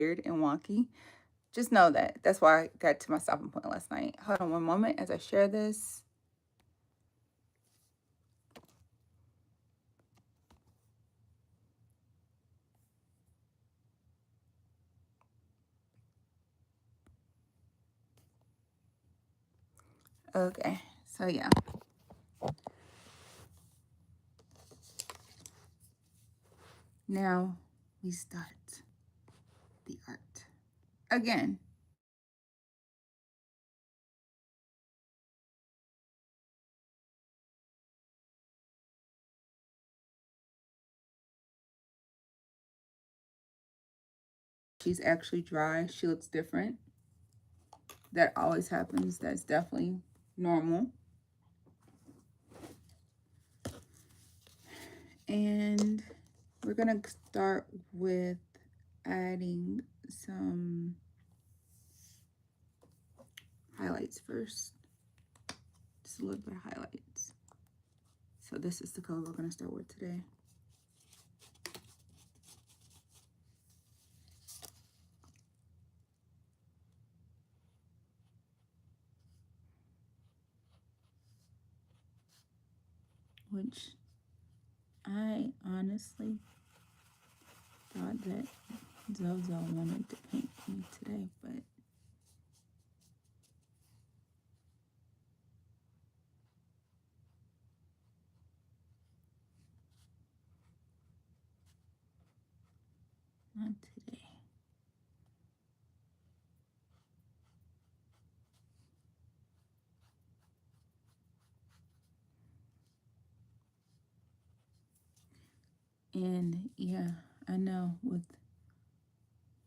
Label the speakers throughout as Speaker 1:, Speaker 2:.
Speaker 1: weird and wonky. Just know that. That's why I got to my stopping point last night. Hold on one moment as I share this. Okay, so yeah. Now we start the art. Again, she's actually dry. She looks different. That always happens. That's definitely normal. And we're going to start with adding some highlights first. Just a little bit of highlights. So this is the color we're going to start with today. Which I honestly thought that Zozo wanted to paint me today, but not today. And yeah, I know with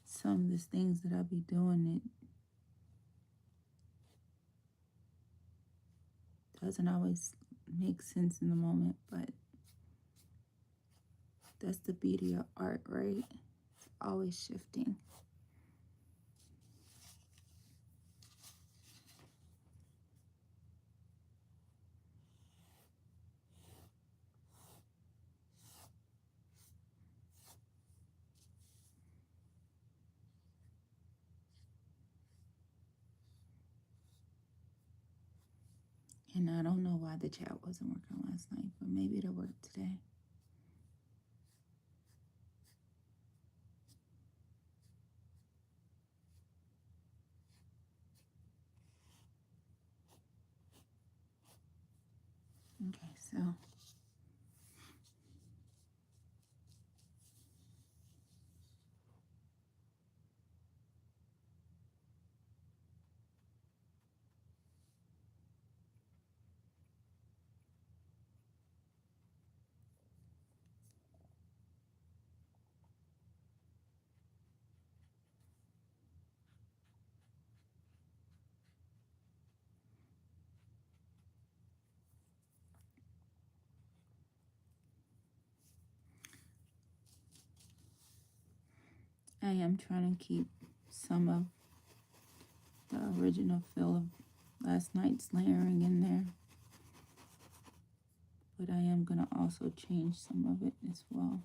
Speaker 1: some of these things that I'll be doing, it doesn't always make sense in the moment, but that's the beauty of art, right? It's always shifting. And I don't know why the chat wasn't working last night, but maybe it'll work today. Okay, so I am trying to keep some of the original feel of last night's layering in there, but I am going to also change some of it as well.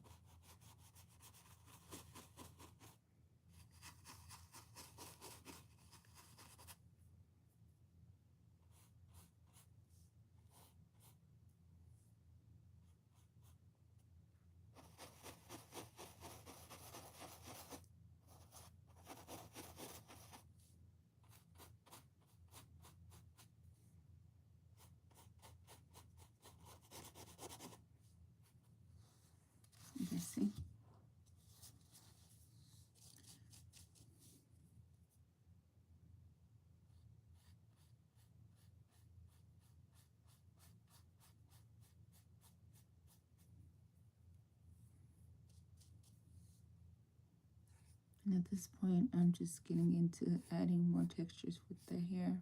Speaker 1: Okay, see? And at this point, I'm just getting into adding more textures with the hair.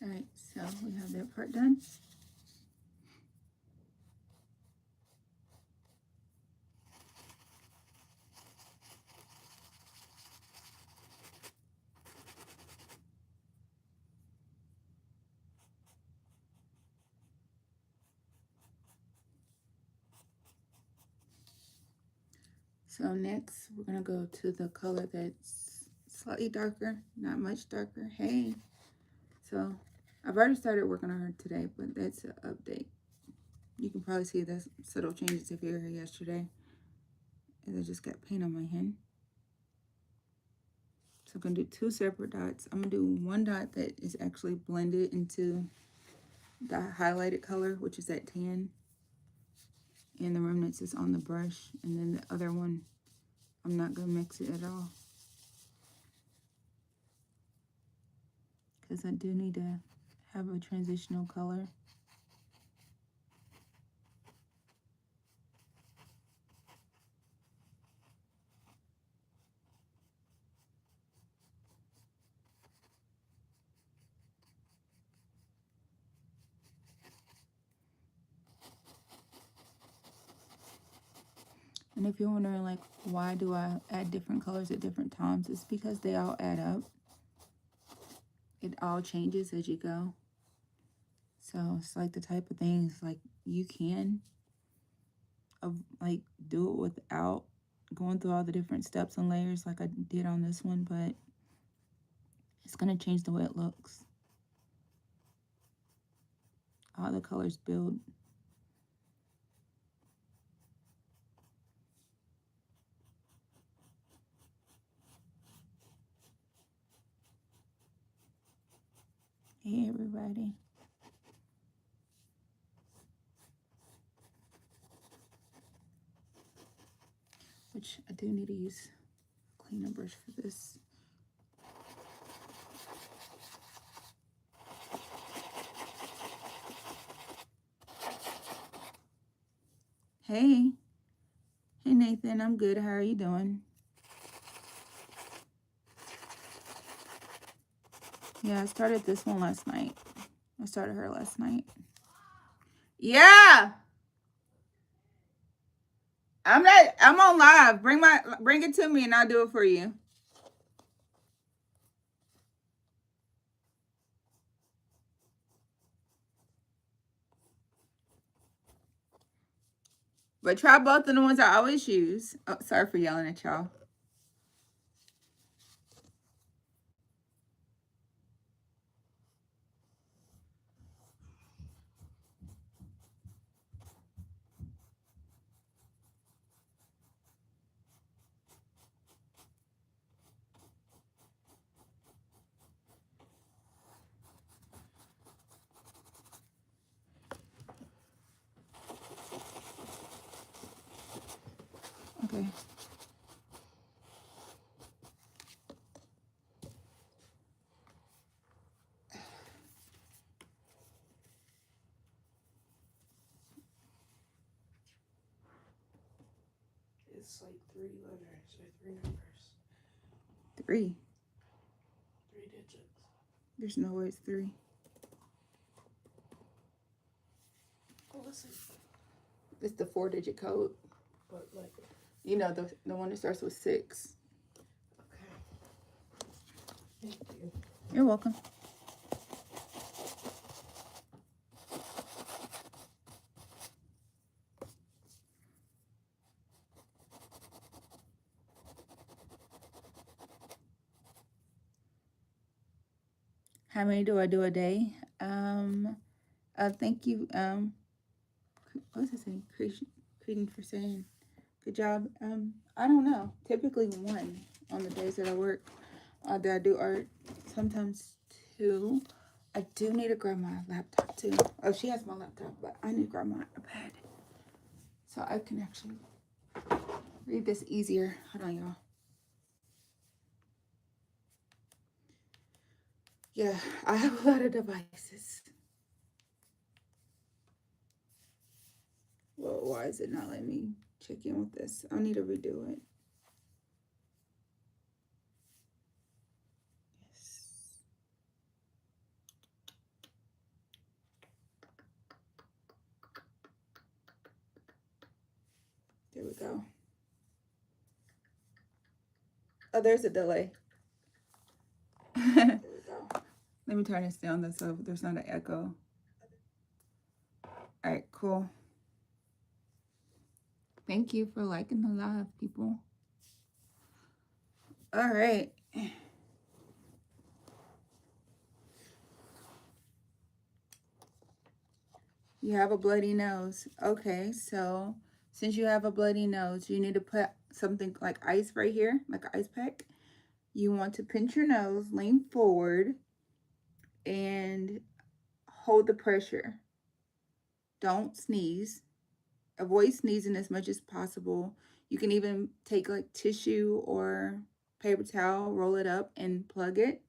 Speaker 1: All right, so we have that part done. So next, we're gonna go to the color that's slightly darker, not much darker. Hey, so I've already started working on her today, but that's an update. You can probably see the subtle changes if you were here yesterday. And I just got paint on my hand. So I'm gonna do 2 separate dots. I'm gonna do one dot that is actually blended into the highlighted color, which is that tan. And the remnants is on the brush. And then the other one, I'm not gonna mix it at all, because I do need to have a transitional color. And if you're wondering, like, why do I add different colors at different times, it's because they all add up. It all changes as you go. So it's like the type of things, like, you can like do it without going through all the different steps and layers like I did on this one, but it's going to change the way it looks. All the colors build. Hey everybody. Which I do need to use a cleaner brush for this. Hey. Hey Nathan, I'm good. How are you doing? Yeah, I started this one last night. I started her last night. Yeah. I'm on live. Bring it to me and I'll do it for you. But try both of the ones I always use. Oh, sorry for yelling at y'all. Okay.
Speaker 2: It's like 3 letters or 3 numbers.
Speaker 1: 3.
Speaker 2: 3 digits.
Speaker 1: There's no way it's 3.
Speaker 2: Oh, let's see.
Speaker 1: It's the 4-digit code.
Speaker 2: But like,
Speaker 1: you know, the one that starts with 6.
Speaker 2: Okay. Thank you.
Speaker 1: You're welcome. How many do I do a day? Thank you. What was I saying? Creedon for saying good job. I don't know. Typically 1 on the days that I work, that I do art. Sometimes 2. I do need to grab my laptop too. Oh, she has my laptop, but I need to grab my iPad so I can actually read this easier. Hold on, y'all. Yeah, I have a lot of devices. Well, why is it not letting me check in with this? I need to redo it. Yes. There we go. Oh, there's a delay. There we go. Let me turn this down so there's not an echo. All right, cool. Thank you for liking the live, people. All right. You have a bloody nose. Okay, so since you have a bloody nose, you need to put something like ice right here, like an ice pack. You want to pinch your nose, lean forward, and hold the pressure. Don't sneeze. Avoid sneezing as much as possible. You can even take like tissue or paper towel, roll it up and plug it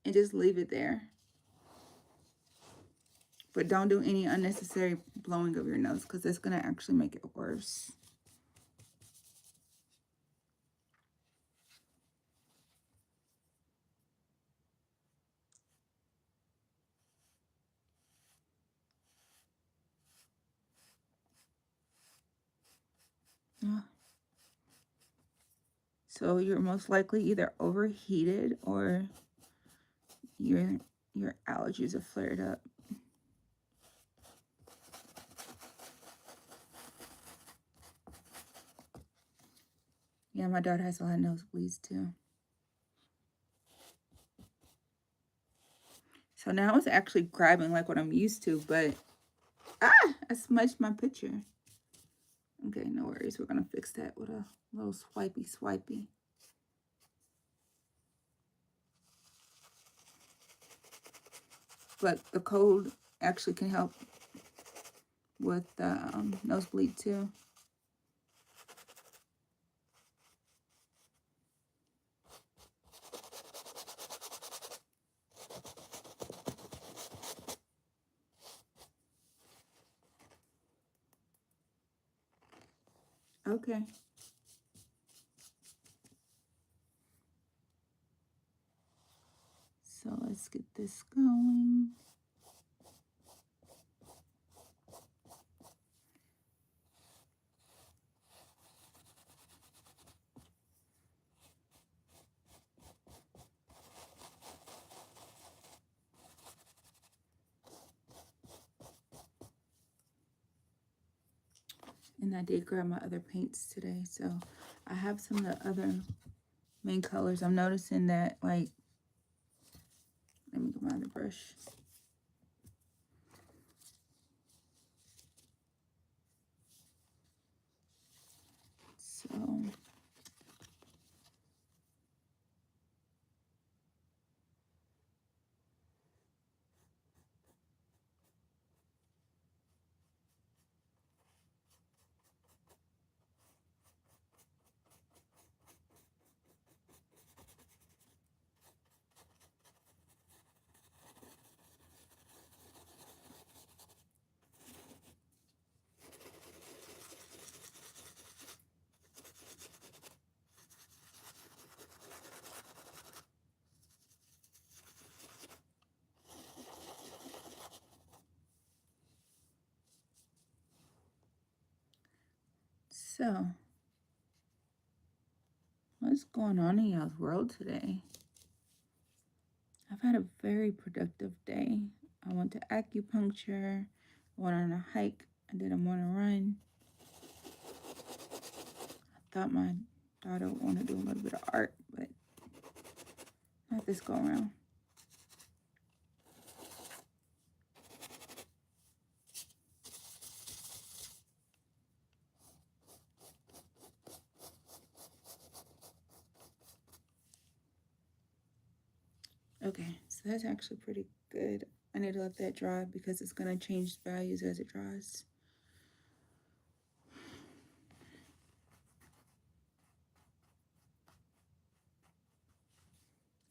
Speaker 1: and just leave it there. But don't do any unnecessary blowing of your nose because it's going to actually make it worse. So you're most likely either overheated or your allergies have flared up. Yeah, my daughter has a lot of nosebleeds too. So now it's actually grabbing like what I'm used to, but I smudged my picture. Okay, no worries. We're gonna fix that with a little swipey. But the cold actually can help with nosebleed too. Okay. So let's get this going. And I did grab my other paints today. So I have some of the other main colors. I'm noticing that, like, let me get my other brush. So what's going on in y'all's world today? I've had a very productive day. I went to acupuncture, I went on a hike, I did a morning run. I thought my daughter would want to do a little bit of art, but not this go around. Okay, so that's actually pretty good. I need to let that dry because it's going to change values as it dries.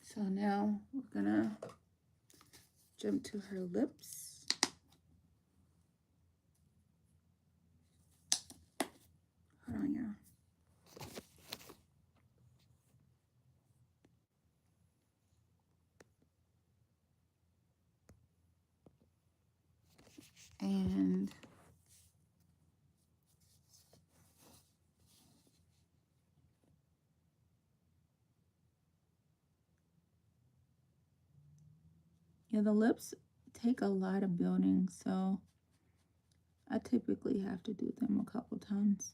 Speaker 1: So now we're going to jump to her lips. Hold on, y'all. And Yeah, the lips take a lot of building, so I typically have to do them a couple times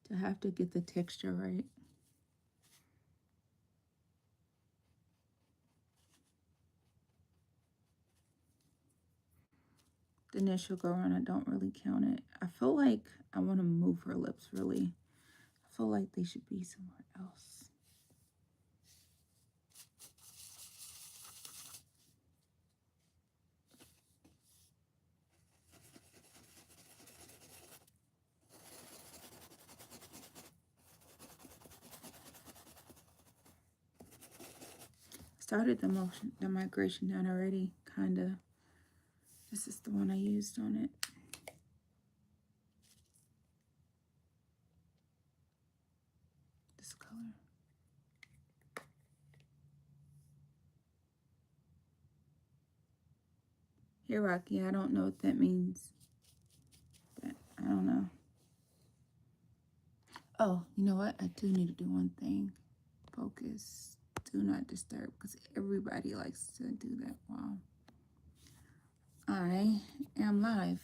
Speaker 1: to have to get the texture right. The initial go around, I don't really count it. I feel like I want to move her lips really. I feel like they should be somewhere else. Started the migration down already, kinda. This is the one I used on it. This color. Here, Rocky, I don't know what that means, but I don't know. Oh, you know what? I do need to do one thing. Focus. Do not disturb, because everybody likes to do that. Wow. I am live.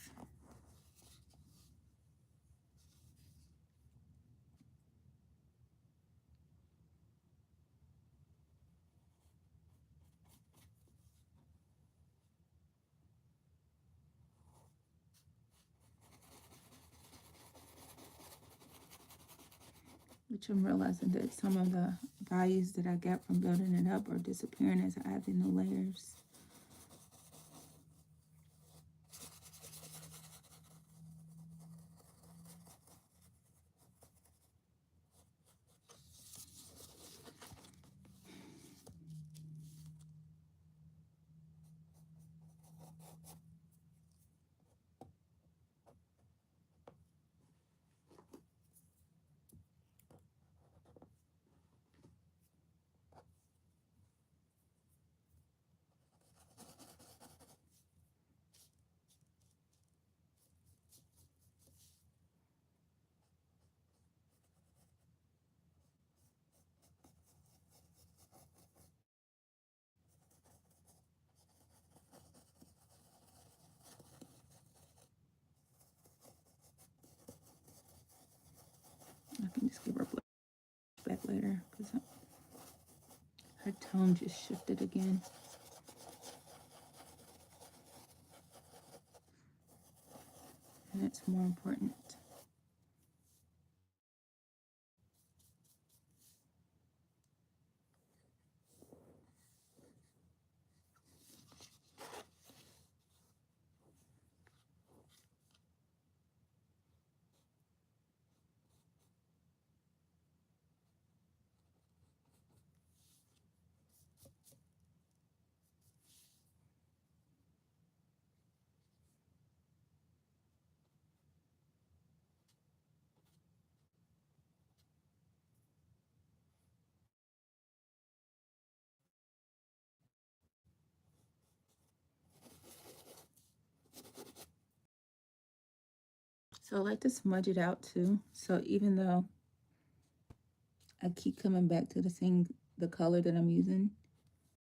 Speaker 1: Which I'm realizing that some of the values that I get from building it up are disappearing as I add the new layers. I can just give her blush back later because her tone just shifted again. And it's more important. So I like to smudge it out too. So even though I keep coming back to the color that I'm using,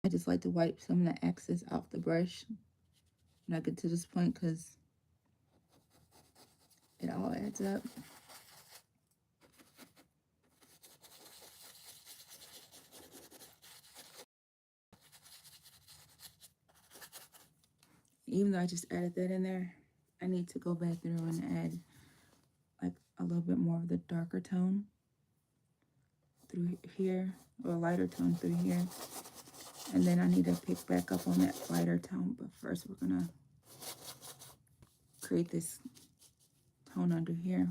Speaker 1: I just like to wipe some of the excess off the brush when I get to this point because it all adds up. Even though I just added that in there, I need to go back through and add like a little bit more of the darker tone through here, or a lighter tone through here. And then I need to pick back up on that lighter tone, but first we're gonna create this tone under here.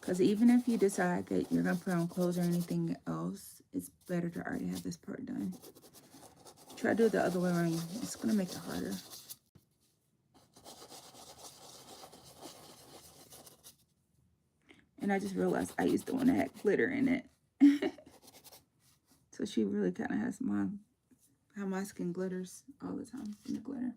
Speaker 1: Because even if you decide that you're gonna put on clothes or anything else, it's better to already have this part done. Try to do it the other way around. It's gonna make it harder. And I just realized I used the one that had glitter in it. So she really kind of has how my skin glitters all the time in the glitter.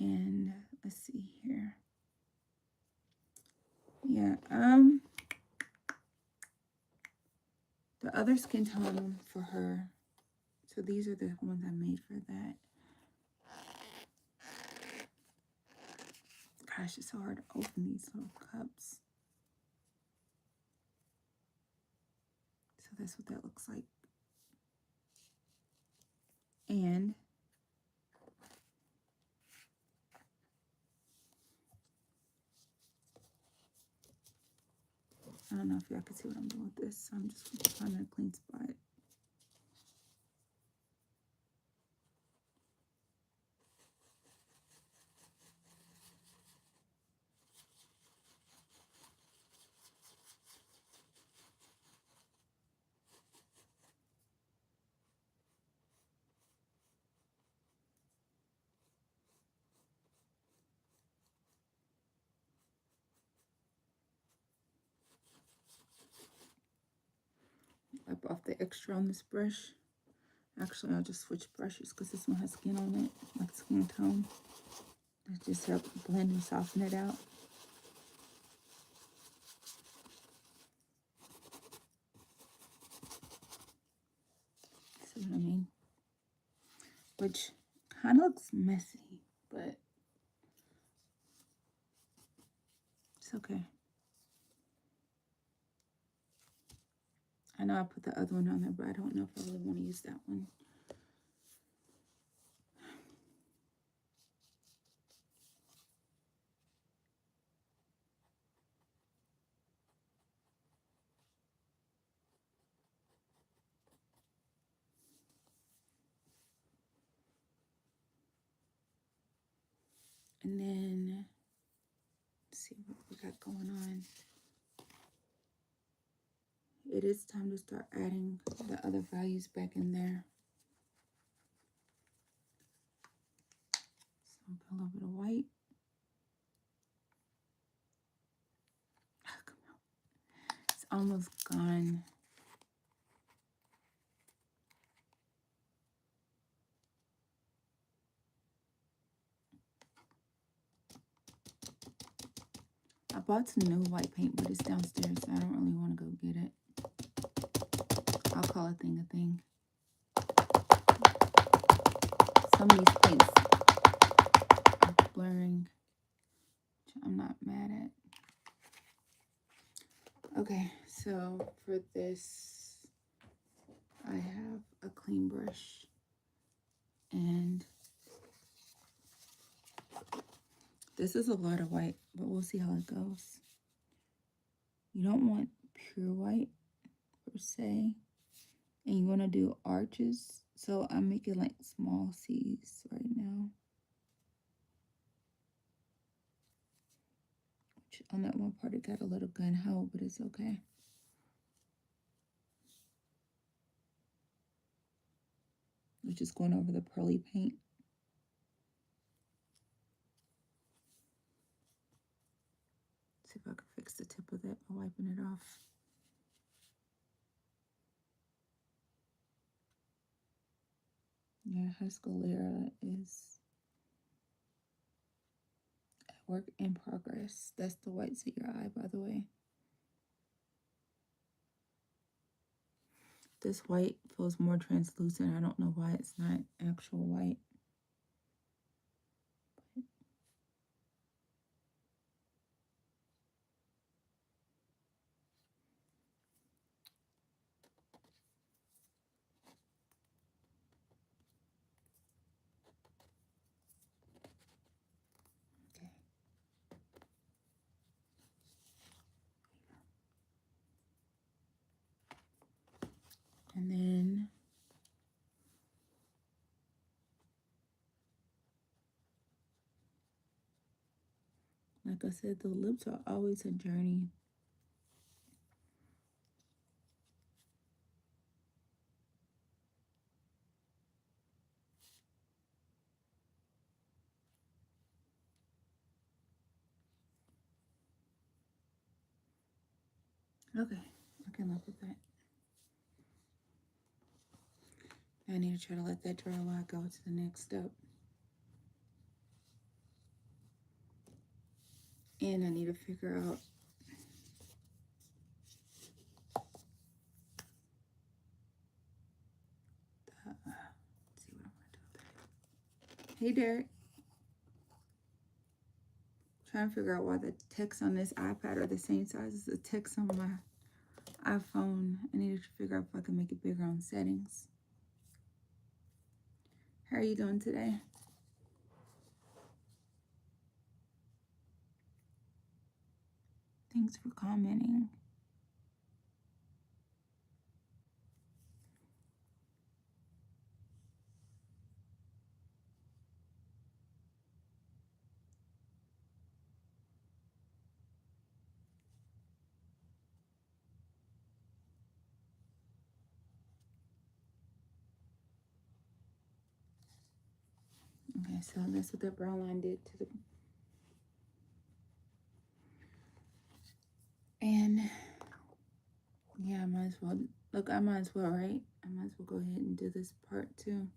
Speaker 1: And let's see here. Yeah, the other skin tone for her. So these are the ones I made for that. Gosh, it's so hard to open these little cups. So that's what that looks like. And I don't know if y'all can see what I'm doing with this. So I'm just finding a clean spot. Wipe off the extra on this brush. Actually, I'll just switch brushes because this one has skin on it, like skin tone. That just help blend and soften it out. See what I mean? Which kind of looks messy, but it's okay. I know I put the other one on there, but I don't know if I really want to use that one. And then, let's see what we got going on. It is time to start adding the other values back in there. So I'll put a little bit of white. Come on. It's almost gone. I bought some new white paint, but it's downstairs, so I don't really want to go get it. I'll call a thing a thing. Some of these paints are blurring, which I'm not mad at. Okay, so for this, I have a clean brush. And this is a lot of white, but we'll see how it goes. You don't want pure white per se. And you want to do arches. So I'm making like small C's right now. Which on that one part it got a little gun ho, but it's okay. We're just going over the pearly paint. See if I can fix the tip of that by wiping it off. Yeah, Husqvarna is a work in progress. That's the whites of your eye, by the way. This white feels more translucent. I don't know why it's not actual white. Okay. And then like I said, the lips are always a journey. Okay, I can live with that. I need to try to let that dry while I go to the next step. And I need to figure out let's see what I'm gonna do. Hey Derek. Trying to figure out why the text on this iPad are the same size as the text on my iPhone. I needed to figure out if I can make it bigger on settings. How are you doing today? Thanks for commenting. Okay, so that's what that brown line did to the... And yeah, I might as well, look, I might as well, right? I might as well go ahead and do this part too.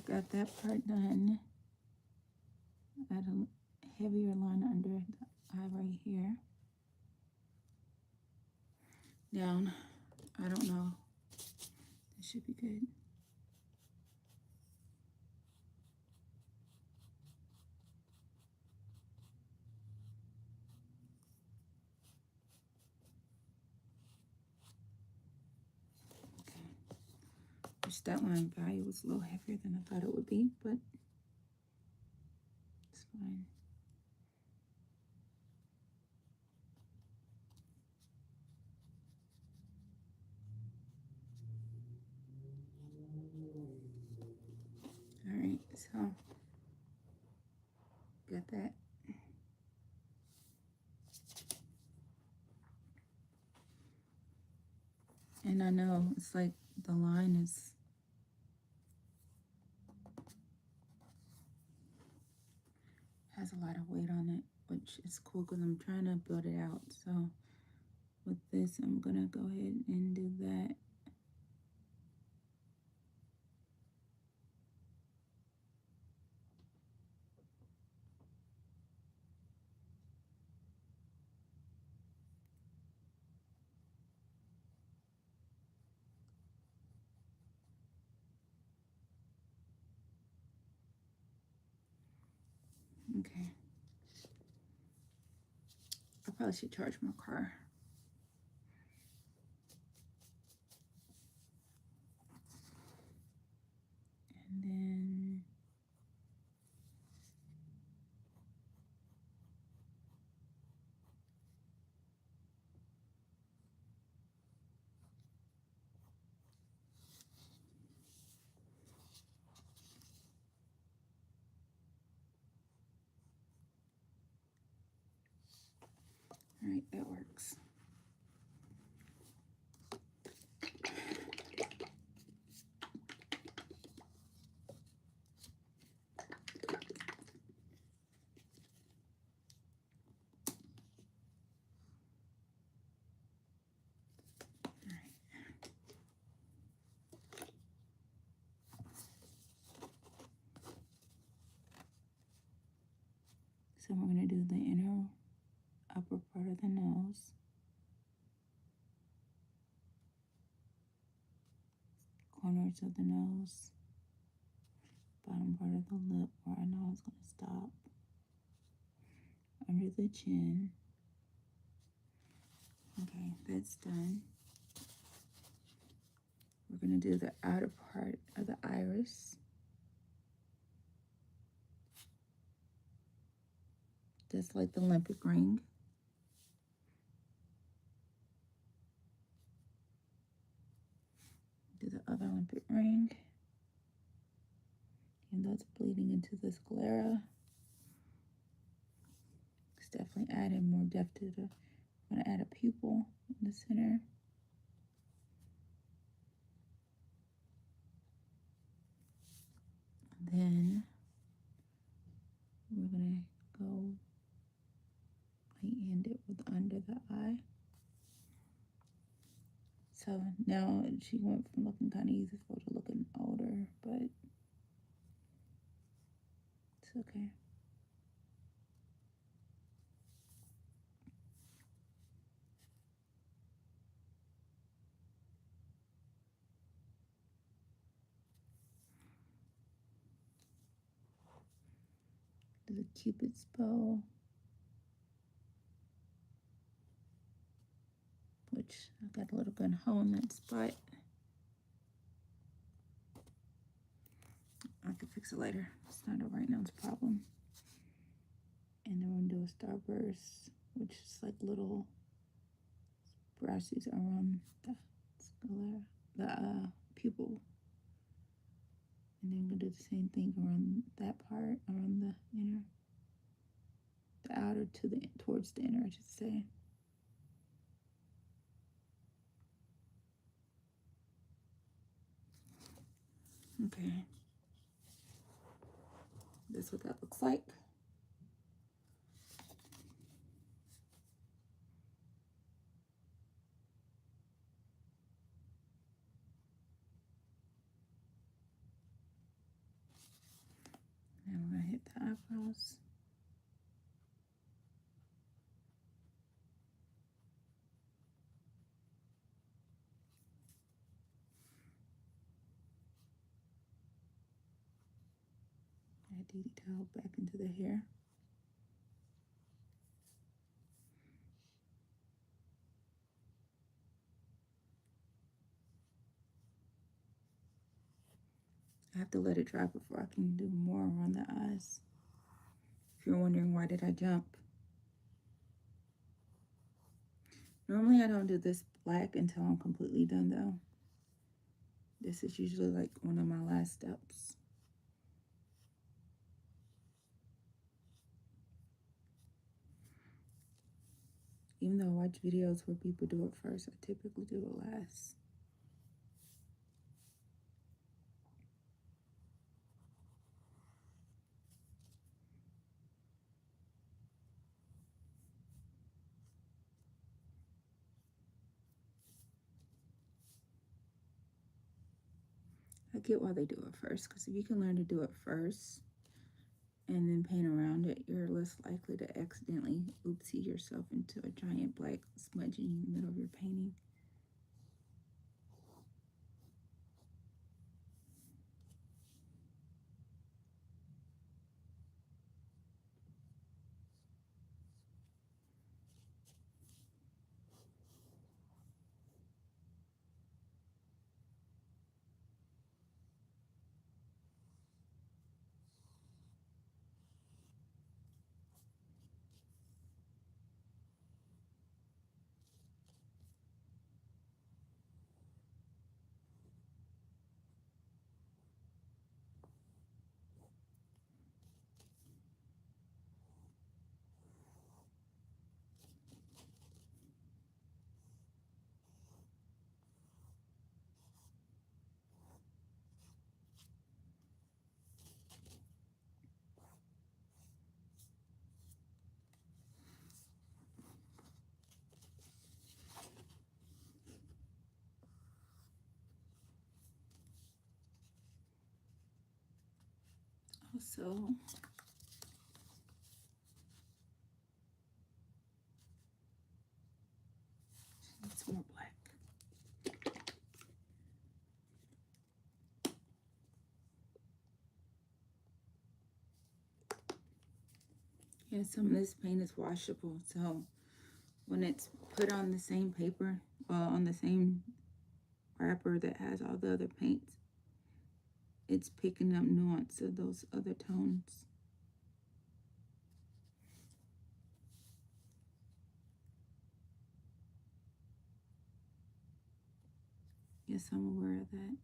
Speaker 1: Got that part done. Add a heavier line under the eye right here. Down. I don't know. It should be good. Okay. Which that line value was a little heavier than I thought it would be, but it's fine. All right, so got that. And I know it's like the line is has a lot of weight on it, which is cool because I'm trying to build it out. So with this, I'm gonna go ahead and do that. Okay. I probably should charge my car. And then all right, that works. So we're going to do the inner upper part of the nose. corners of the nose, bottom part of the lip where I know it's going to stop, under the chin. Okay, that's done. We're going to do the outer part of the iris. Just like the Olympic ring. Do the other Olympic ring. Even though it's bleeding into the sclera. It's definitely adding more depth to the, I'm going to add a pupil in the center. Then we're going to go and end it with under the eye. So now she went from looking kind of youthful to looking older, but it's okay. Do the Cupid's bow, which I've got a little good hole in that spot. I can fix it later. It's not a right now's problem. And then we're gonna do a starburst, which is like little brushes around the sclera, the pupil. And then we're gonna do the same thing around that part, around the inner, the outer to the towards the inner, I should say. Okay. That's what that looks like. Now we're gonna hit the eyebrows. Add detail back into the hair. I have to let it dry before I can do more around the eyes. If you're wondering why did I jump. Normally I don't do this black until I'm completely done though. This is usually like one of my last steps. Even though I watch videos where people do it first, I typically do it last. I get why they do it first, because if you can learn to do it first and then paint around it, you're less likely to accidentally oopsie yourself into a giant black smudge in the middle of your painting. Also, it's more black. Yeah, some of this paint is washable, so when it's put on the same paper, on the same wrapper that has all the other paints, it's picking up nuance of those other tones. Yes, I'm aware of that.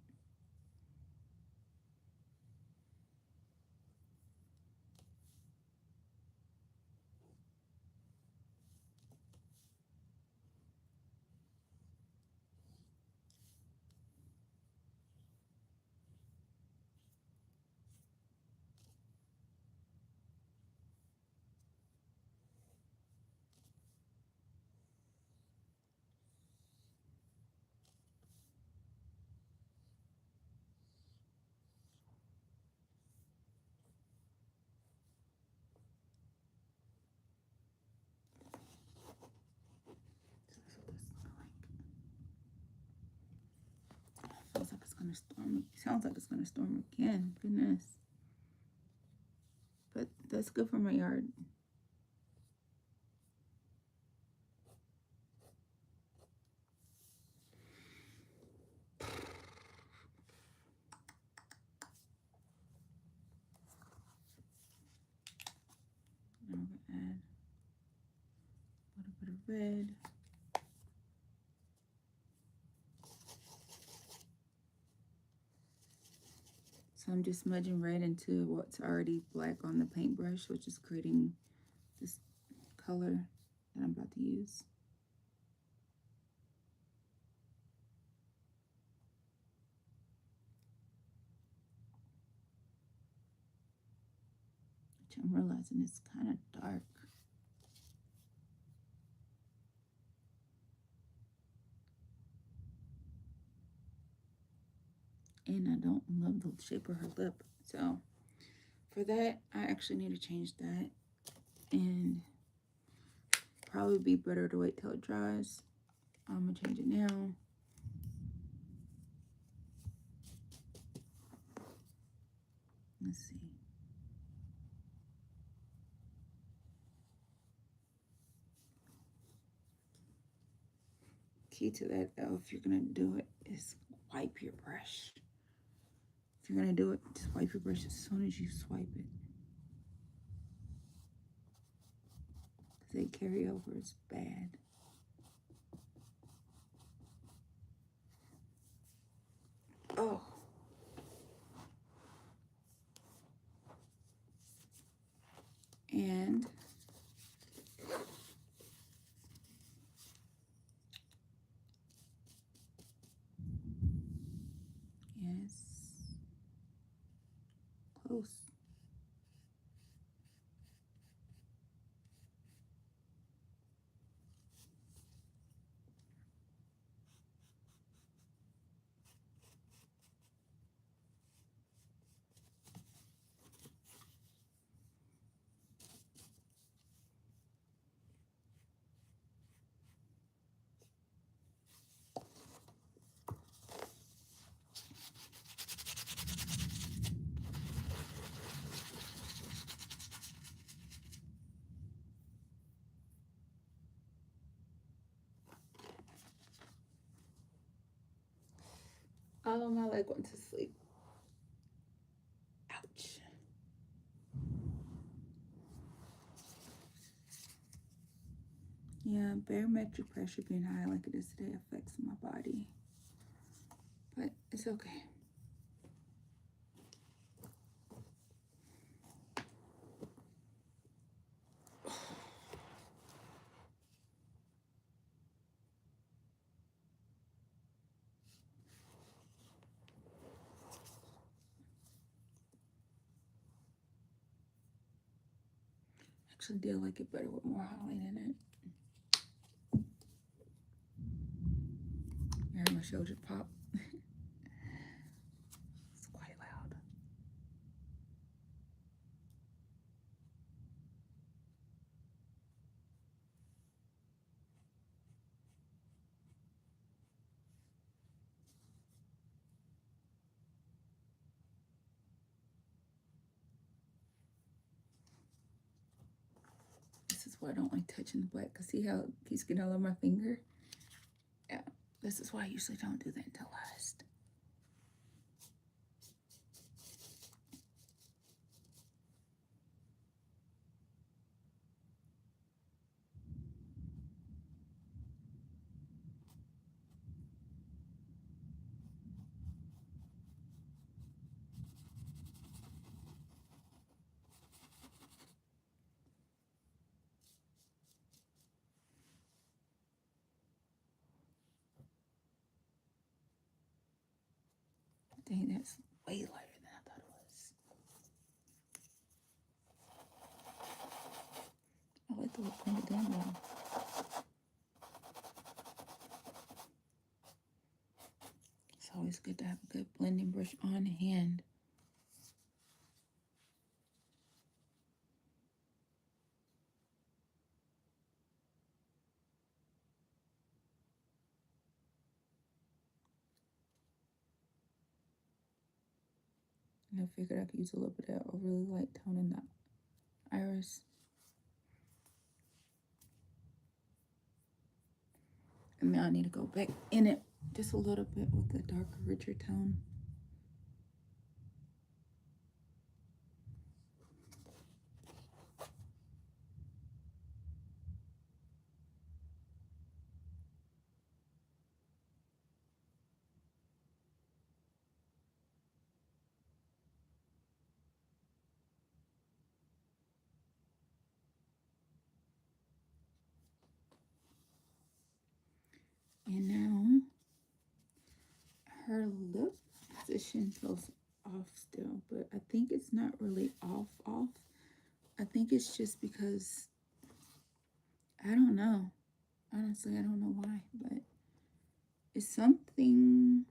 Speaker 1: Feels like it's gonna storm. Sounds like it's gonna storm again. Goodness. But that's good for my yard. Now I'm gonna add a little bit of red. So I'm just smudging red into what's already black on the paintbrush, which is creating this color that I'm about to use. Which I'm realizing it's kind of dark. And I don't love the shape of her lip. So for that, I actually need to change that. And probably be better to wait till it dries. I'm gonna change it now. Let's see. Key to that though, if you're gonna do it, is wipe your brush. If you're gonna do it, just wipe your brush as soon as you swipe it. Because they carry over, it's bad. Oh. And yes, close. Oh, my leg went to sleep. Ouch. Yeah, barometric pressure being high like it is today affects my body. But it's okay. Actually did like it better with more highlight in it. You heard my shoulder pop. It's quite loud. why I don't like touching the black, because see how it keeps getting all over my finger? Yeah, this is why I usually don't do that until last. Dang, that's way lighter than I thought it was. I like the way it blended in though. It's always good to have a good blending brush on hand. And I figured I could use a little bit of a really light tone in the iris. And now I need to go back in it just a little bit with the darker, richer tone. And now her lip position feels off still, but I think it's not really off. I think it's just because, I don't know. Honestly, I don't know why, but it's something.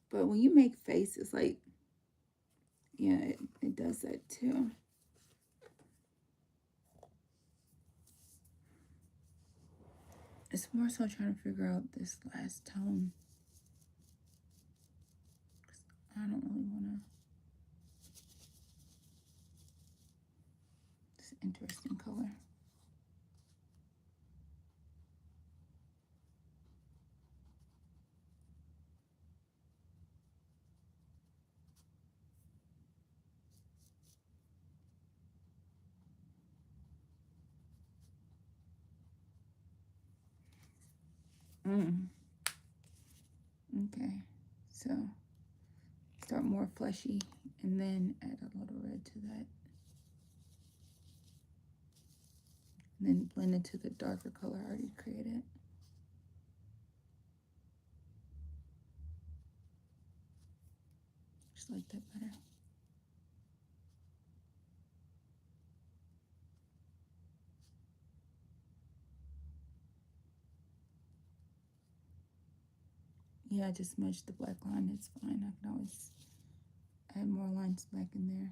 Speaker 1: But when you make faces, like, yeah, it does that too. It's more so trying to figure out this last tone. I don't really want to. It's an interesting color. Okay, so start more fleshy and then add a little red to that. And then blend into the darker color I already created. Just like that better. Yeah, I just smudged the black line. It's fine. I can always add more lines back in there.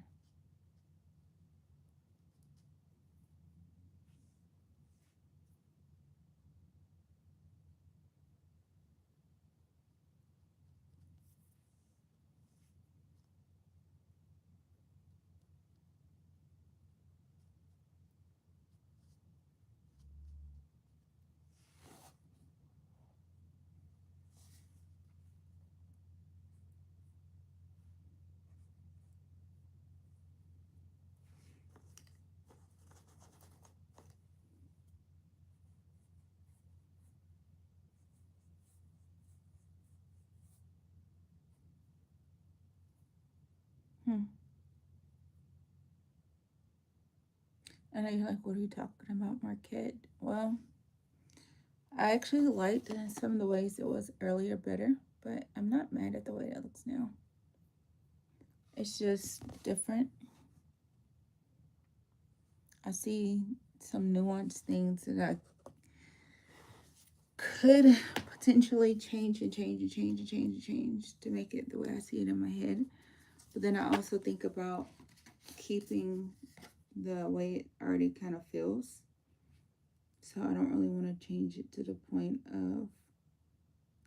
Speaker 1: I know you're like, what are you talking about, Marquette? Well, I actually liked some of the ways it was earlier better, but I'm not mad at the way it looks now. It's just different. I see some nuanced things that I could potentially change to make it the way I see it in my head. But then I also think about keeping the way it already kind of feels. So I don't really want to change it to the point of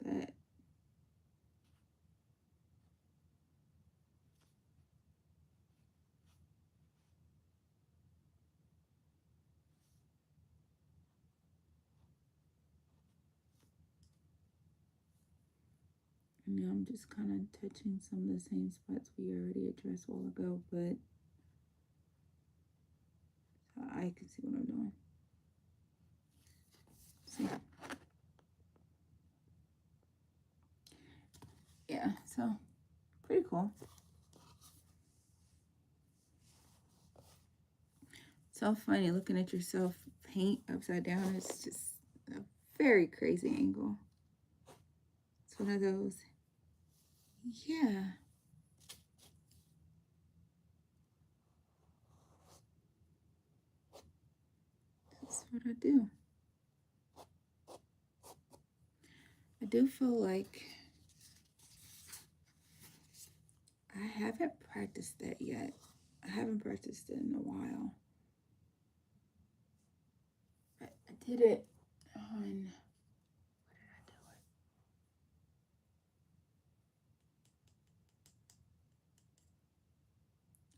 Speaker 1: that. Now I'm just kind of touching some of the same spots we already addressed a while ago, but I can see what I'm doing. See? Yeah, so pretty cool. So funny looking at yourself paint upside down. It's just a very crazy angle. It's one of those. Yeah. That's what I do. I do feel like I haven't practiced that yet. I haven't practiced it in a while. I did it on, where did I do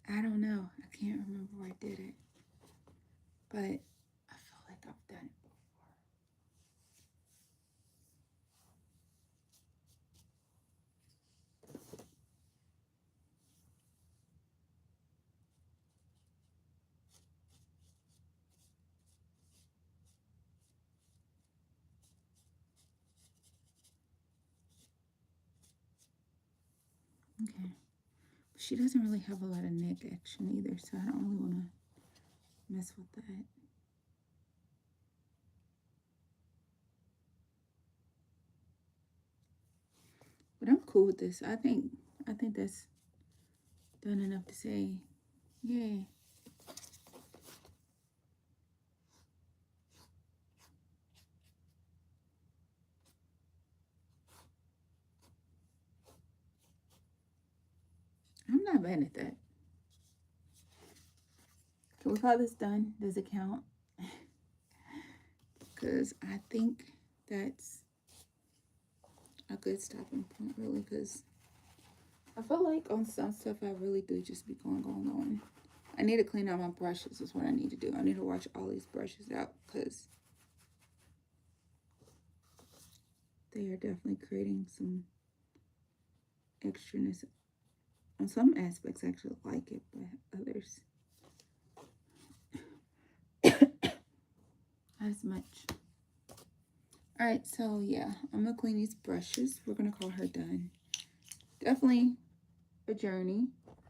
Speaker 1: it? I don't know. I can't remember where I did it. But I feel like I've done it before. Okay. But she doesn't really have a lot of neck action either, so I don't really want to mess with that. But I'm cool with this. I think that's done enough to say, yay. I'm not mad at that. Can we call this done? Does it count? Because I think that's a good stopping point, really, because I feel like on some stuff I really do just be going. I need to clean out my brushes is what I need to do. I need to wash all these brushes out because they are definitely creating some extraness. On some aspects I actually like it, but others not as much. Alright, so yeah, I'm gonna clean these brushes. We're gonna call her done. Definitely a journey.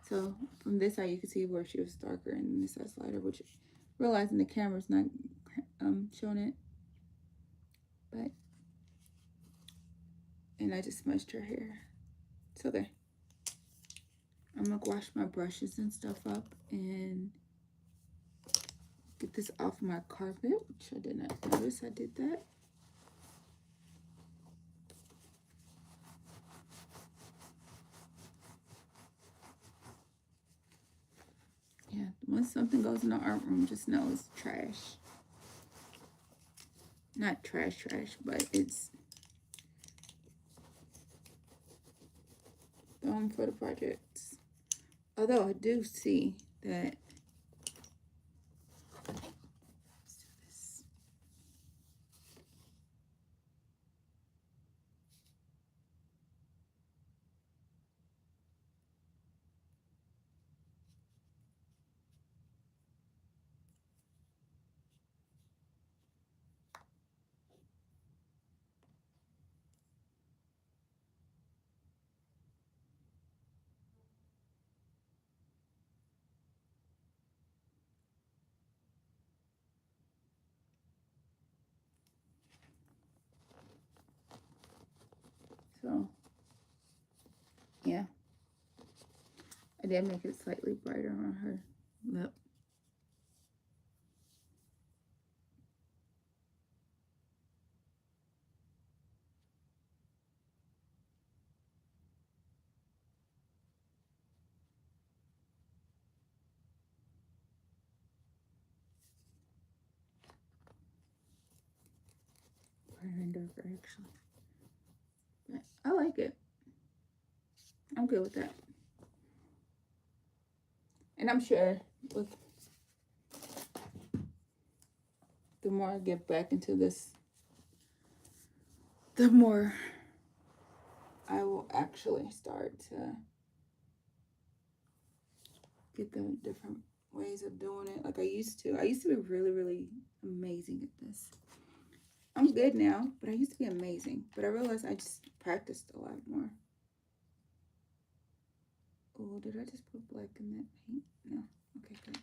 Speaker 1: So from this side you can see where she was darker, and this side's lighter, which realizing the camera's not showing it. But and I just smudged her hair. It's okay. I'm gonna wash my brushes and stuff up and get this off my carpet, which I did not notice I did that. Yeah, once something goes in the art room, just know it's trash. Not trash, but it's going for the projects. Although I do see that. Let's do this. So, yeah. I did make it slightly brighter on her lip. Brighter and darker, actually. But I like it. I'm good with that. And I'm sure with the more I get back into this, the more I will actually start to get the different ways of doing it like I used to. I used to be really, really amazing at this. I'm good now, but I used to be amazing. But I realized I just practiced a lot more. Oh, did I just put black in that paint? No. Okay, good.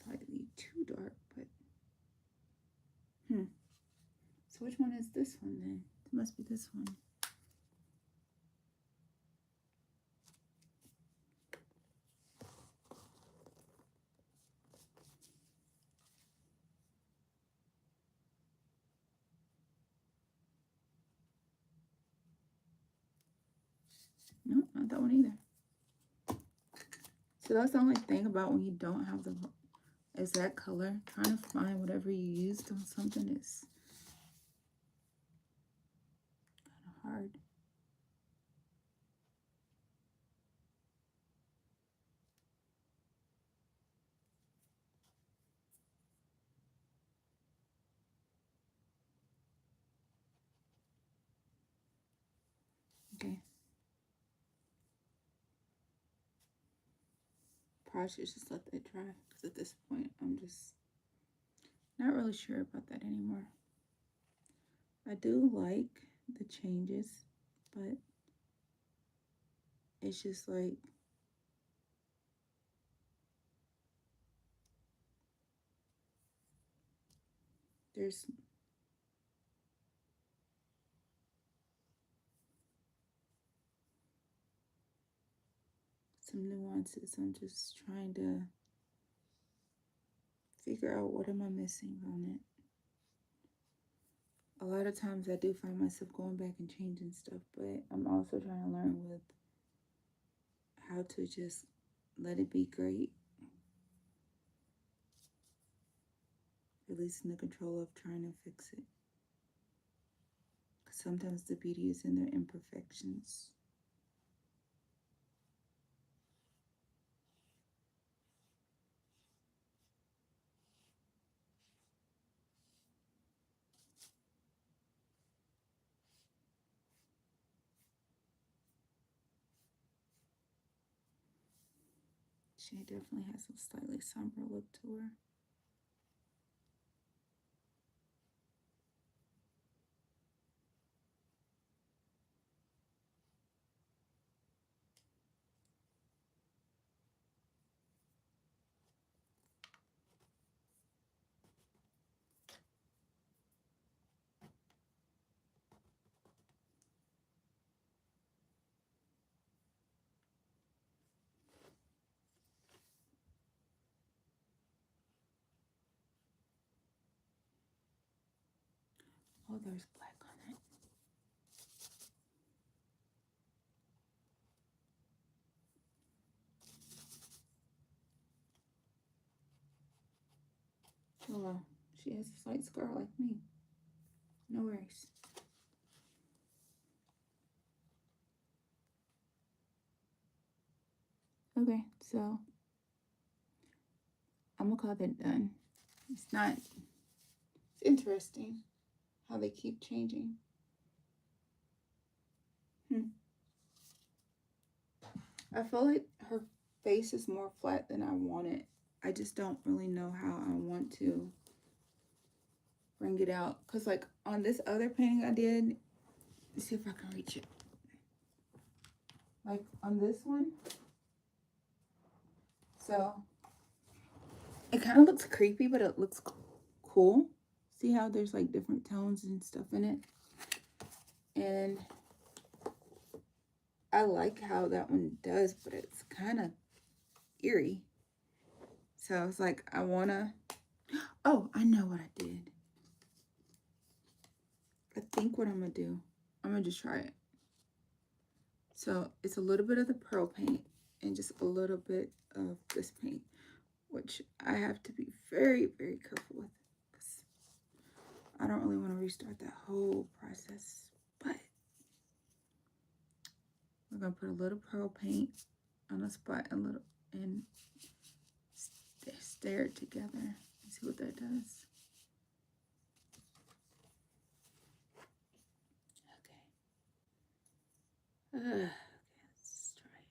Speaker 1: Slightly too dark, but so which one is this one then? It must be this one. No, not that one either. So that's the only thing about when you don't have the exact color. Trying to find whatever you used on something is kind of hard. Okay. Probably should just let that dry because at this point I'm just not really sure about that anymore. I do like the changes, but it's just like there's some nuances. I'm just trying to figure out what am I missing on it. A lot of times I do find myself going back and changing stuff, but I'm also trying to learn with how to just let it be great. Releasing the control of trying to fix it. Because sometimes the beauty is in their imperfections. She definitely has a slightly somber look to her. Oh, there's black on it. Oh well, she has a slight scar like me. No worries. Okay, so I'm gonna call that done. It's not, it's interesting how they keep changing. I feel like her face is more flat than I want it. I just don't really know how I want to bring it out. Because like on this other painting I did, let's see if I can reach it. Like on this one. So it kind of looks creepy, but it looks cool. See how there's like different tones and stuff in it? And I like how that one does, but it's kind of eerie. So it's like I want to Oh, I know what I did. I think what I'm gonna do, I'm gonna just try it. So it's a little bit of the pearl paint and just a little bit of this paint, which I have to be very, very careful with because I don't really want to restart that whole process. But we're gonna put a little pearl paint on a spot, a little, and stare it together and see what that does. Okay. Okay, let's try it.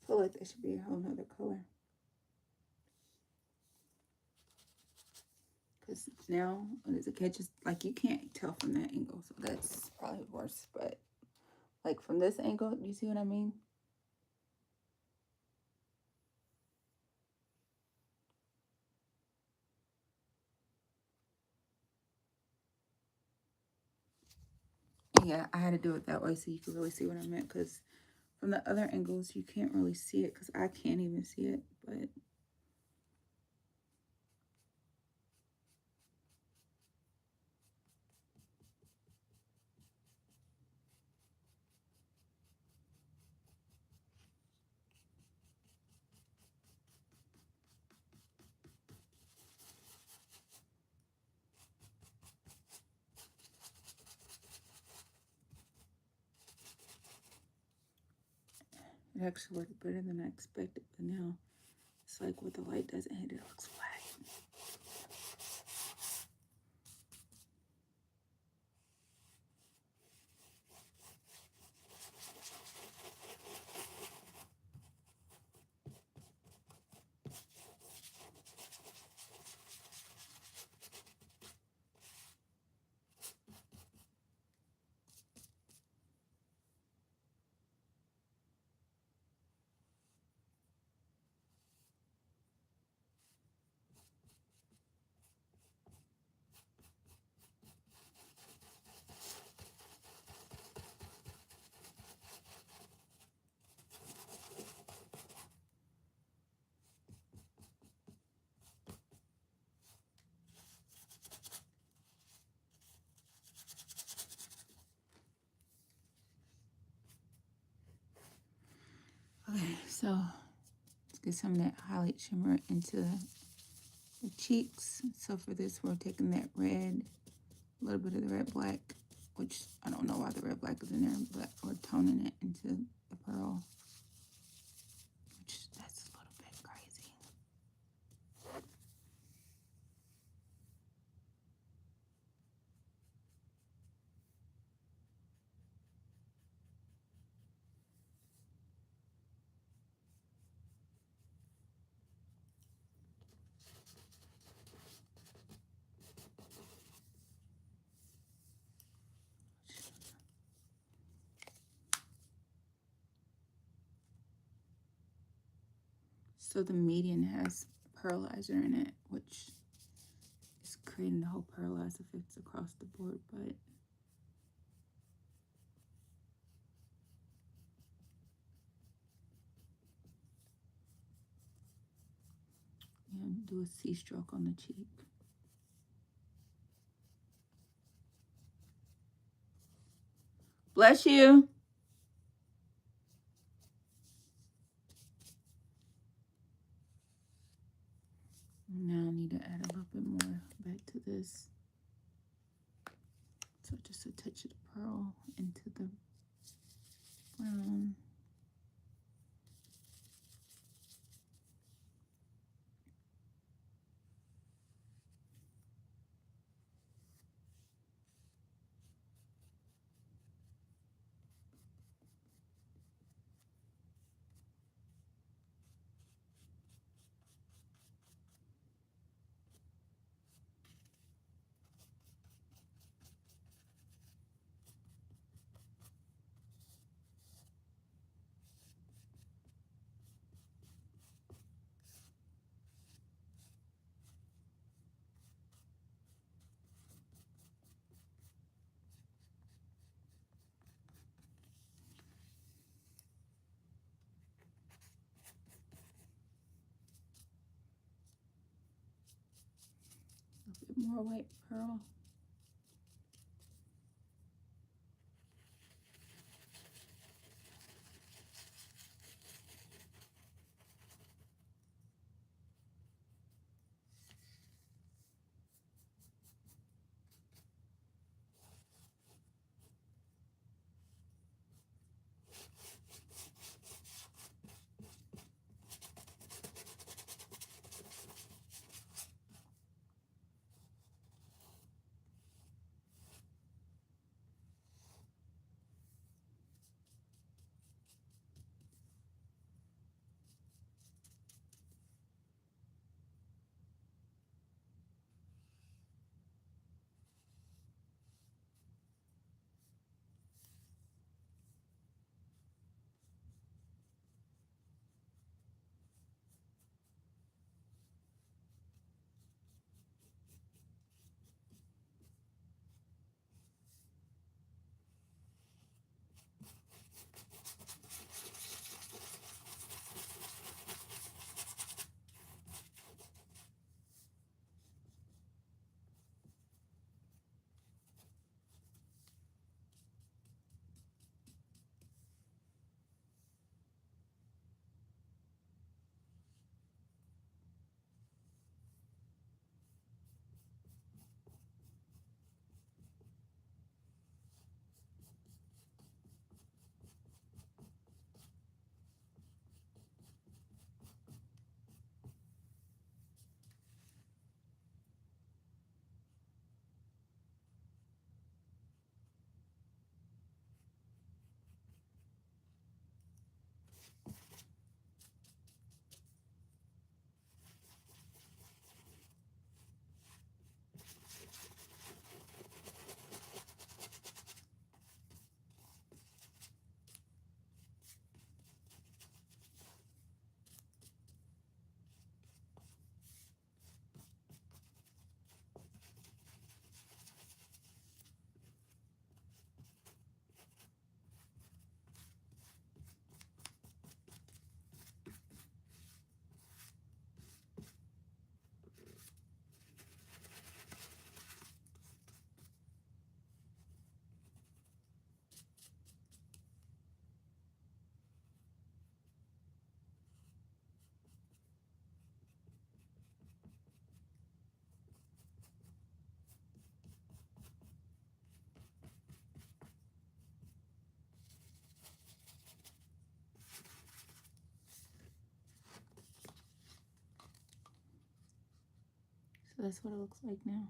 Speaker 1: I feel like that should be a whole nother color. Because now, when it's a catch, it's like you can't tell from that angle. So that's probably worse. But like from this angle, do you see what I mean? Yeah, I had to do it that way so you could really see what I meant. Because from the other angles, you can't really see it. Because I can't even see it. But it actually worked better than I expected. But now it's like what the light doesn't hit, it looks flat. Okay, so let's get some of that highlight shimmer into the cheeks. So for this, we're taking that red, a little bit of the red black, which I don't know why the red black is in there, but we're toning it into the pearl, which that's a little bit crazy. So the median has pearlizer in it, which is creating the whole pearlize effects across the board, but And do a C-stroke on the cheek. Bless you. Now I need to add a little bit more back to this. So just a touch of the pearl into the brown. A bit more white pearl. So that's what it looks like now.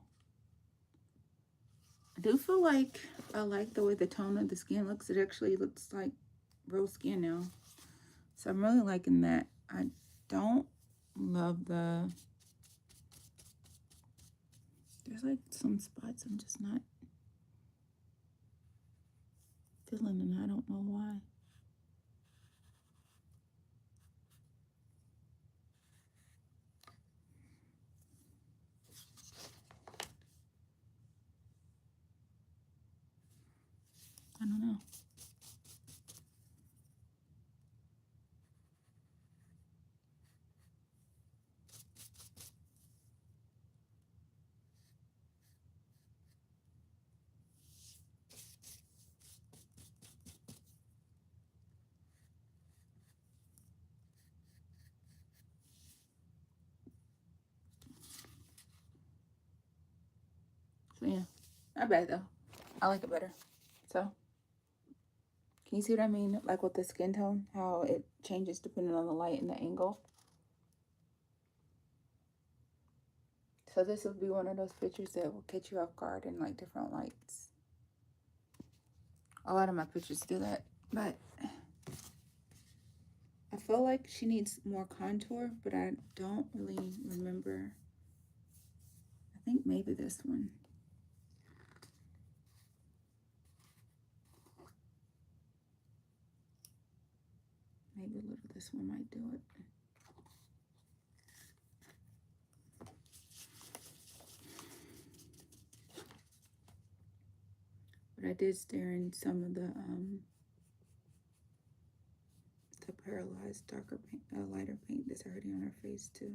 Speaker 1: I do feel like I like the way the tone of the skin looks. It actually looks like rose skin now. So I'm really liking that. I don't love the... There's like some spots I'm just not feeling, and I don't know why. I don't know. So yeah, not bad though. I like it better. So can you see what I mean? Like with the skin tone, how it changes depending on the light and the angle. So this will be one of those pictures that will catch you off guard in like different lights. A lot of my pictures do that, but I feel like she needs more contour, but I don't really remember. I think maybe this one. Maybe a little this one might do it. But I did stare in some of the paralyzed darker paint, lighter paint that's already on her face too.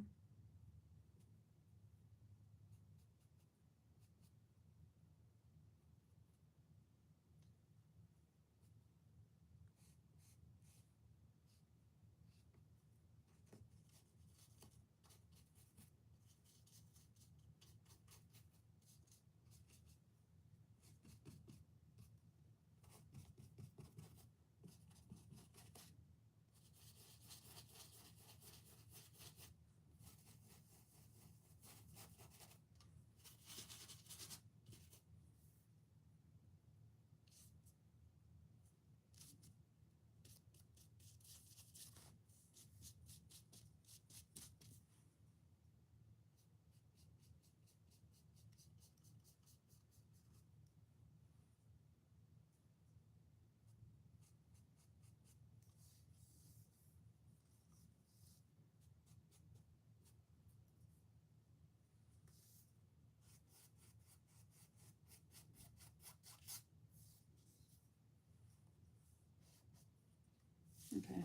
Speaker 1: Okay,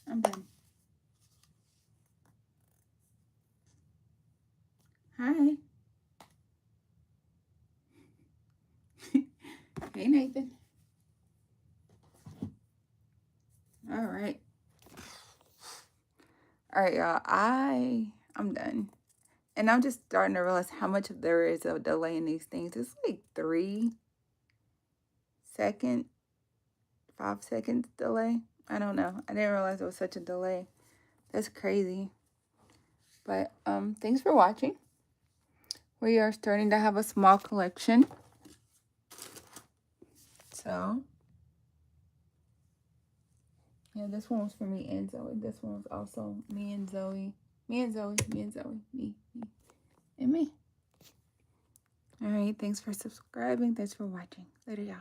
Speaker 1: I'm done. Hi. Hey, Nathan. All right. All right, y'all. I'm done. And I'm just starting to realize how much there is a delay in these things. It's like 3 second, 5 seconds delay. I don't know. I didn't realize it was such a delay. That's crazy. But thanks for watching. We are starting to have a small collection. So yeah, this one was for me and Zoe. This one was also me and Zoe. Me and Zoe. Me and Zoe. Me. And me. All right. Thanks for subscribing. Thanks for watching. Later, y'all.